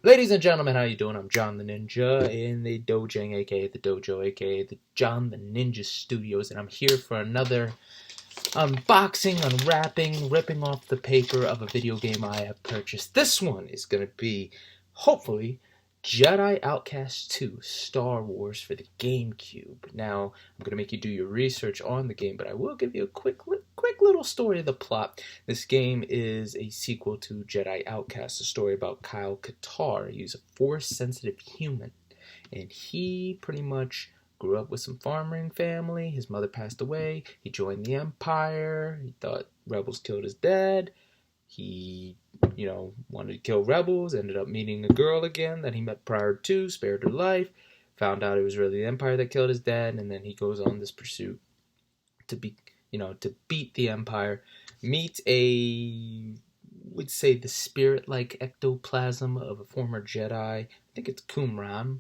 Ladies and gentlemen, how you doing? I'm John the Ninja in the Dojang, aka the Dojo, aka the John the Ninja Studios, and I'm here for another unboxing, unwrapping, ripping off the paper of a video game I have purchased. This one is going to be, hopefully, Jedi Outcast 2 Star Wars for the GameCube. Now, I'm going to make you do your research on the game, but I will give you a quick little story of the plot. This game is a sequel to Jedi Outcast, a story about Kyle Katarr. He's a Force-sensitive human, and he pretty much grew up with some farming family. His mother passed away. He joined the Empire. He thought rebels killed his dad. He, wanted to kill rebels. Ended up meeting a girl again that he met prior to, spared her life. Found out it was really the Empire that killed his dad, and then he goes on this pursuit to beat the Empire. Meets would say the spirit-like ectoplasm of a former Jedi. I think it's Qumran.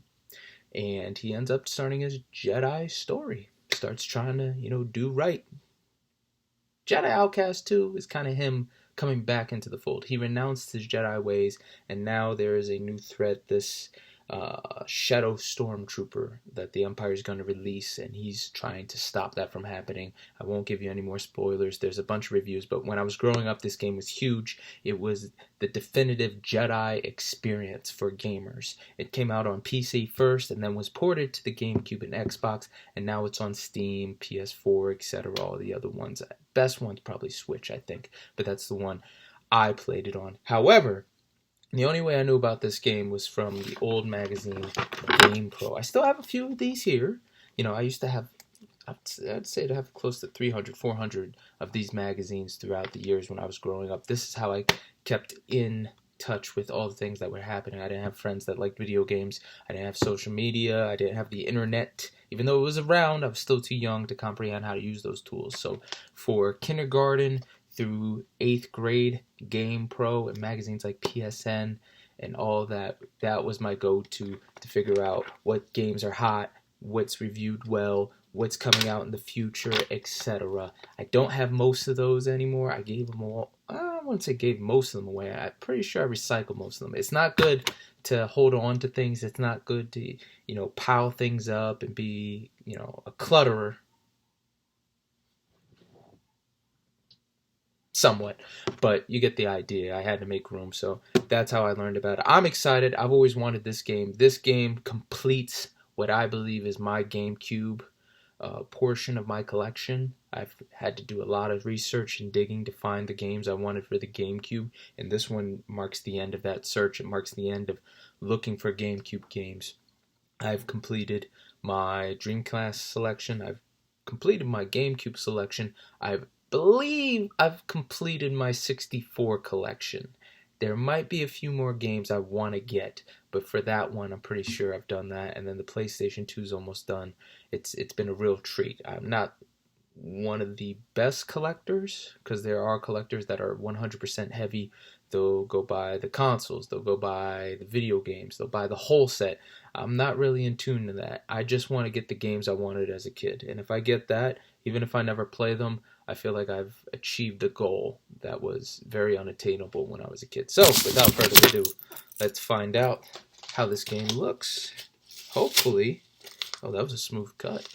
And he ends up starting his Jedi story. Starts trying to, do right. Jedi Outcast 2 is kind of him coming back into the fold. He renounced his Jedi ways, and now there is a new threat, this Shadow Stormtrooper that the Empire is going to release, and he's trying to stop that from happening. I won't give you any more spoilers. There's a bunch of reviews, but when I was growing up, this game was huge. It was the definitive Jedi experience for gamers. It came out on PC first, and then was ported to the GameCube and Xbox, and now it's on Steam, PS4, etc., all the other ones. Best one's probably Switch, I think, but that's the one I played it on. However, the only way I knew about this game was from the old magazine, Game Pro. I still have a few of these here. I used to have, I'd say to have close to 300, 400 of these magazines throughout the years when I was growing up. This is how I kept in touch with all the things that were happening. I didn't have friends that liked video games. I didn't have social media. I didn't have the internet. Even though it was around, I was still too young to comprehend how to use those tools. So for kindergarten through 8th grade, Game Pro and magazines like PSN and all that was my go-to to figure out what games are hot, what's reviewed well, what's coming out in the future, etc. I don't have most of those anymore. I gave them all. I wouldn't say gave most of them away. I'm pretty sure I recycled most of them. It's not good to hold on to things. It's not good to, pile things up and be, a clutterer. Somewhat, but you get the idea. I had to make room, so that's how I learned about it. I'm excited. I've always wanted this game. This game completes what I believe is my GameCube portion of my collection. I've had to do a lot of research and digging to find the games I wanted for the GameCube, and this one marks the end of that search. It marks the end of looking for GameCube games. I've completed my Dreamcast selection. I've completed my GameCube selection. I believe I've completed my 64 collection. There might be a few more games I want to get, but for that one, I'm pretty sure I've done that. And then the PlayStation 2 is almost done. It's been a real treat. I'm not one of the best collectors, because there are collectors that are 100% heavy. They'll go buy the consoles, they'll go buy the video games, they'll buy the whole set. I'm not really in tune to that. I just want to get the games I wanted as a kid. And if I get that, even if I never play them, I feel like I've achieved a goal that was very unattainable when I was a kid. So, without further ado, let's find out how this game looks. Hopefully, oh, that was a smooth cut.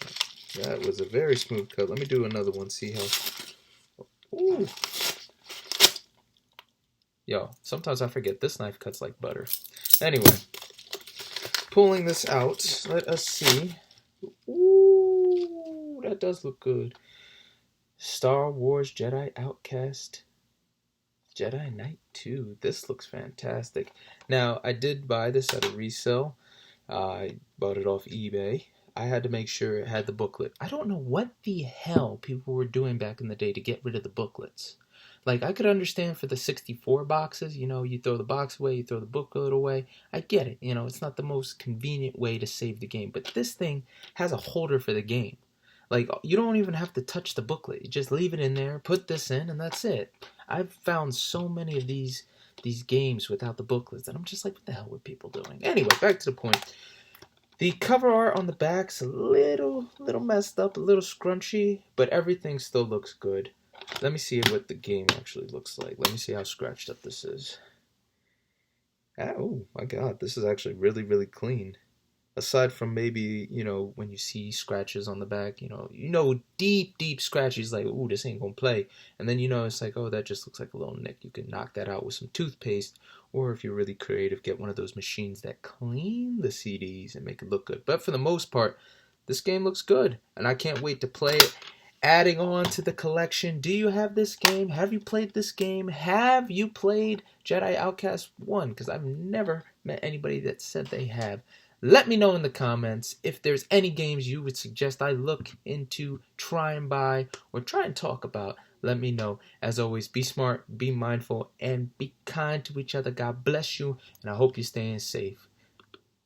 That was a very smooth cut. Let me do another one, see how... Ooh. Yo, sometimes I forget this knife cuts like butter. Anyway, pulling this out, let us see. Ooh, that does look good. Star Wars Jedi Outcast Jedi Knight II. This looks fantastic. Now, I did buy this at a resale. I bought it off eBay. I had to make sure it had the booklet. I don't know what the hell people were doing back in the day to get rid of the booklets. Like, I could understand for the 64 boxes, you throw the box away, you throw the booklet away. I get it, it's not the most convenient way to save the game. But this thing has a holder for the game. Like, you don't even have to touch the booklet. You just leave it in there, put this in, and that's it. I've found so many of these games without the booklets, and I'm just like, what the hell were people doing? Anyway, back to the point. The cover art on the back's a little messed up, a little scrunchy, but everything still looks good. Let me see what the game actually looks like. Let me see how scratched up this is. Oh my God, this is actually really, really clean. Aside from maybe, when you see scratches on the back, deep, deep scratches, like, ooh, this ain't gonna play. And then, it's like, oh, that just looks like a little nick. You can knock that out with some toothpaste. Or if you're really creative, get one of those machines that clean the CDs and make it look good. But for the most part, this game looks good. And I can't wait to play it. Adding on to the collection, do you have this game? Have you played this game? Have you played Jedi Outcast 1? Because I've never met anybody that said they have. Let me know in the comments if there's any games you would suggest I look into, try and buy, or try and talk about. Let me know. As always, be smart, be mindful, and be kind to each other. God bless you, and I hope you're staying safe.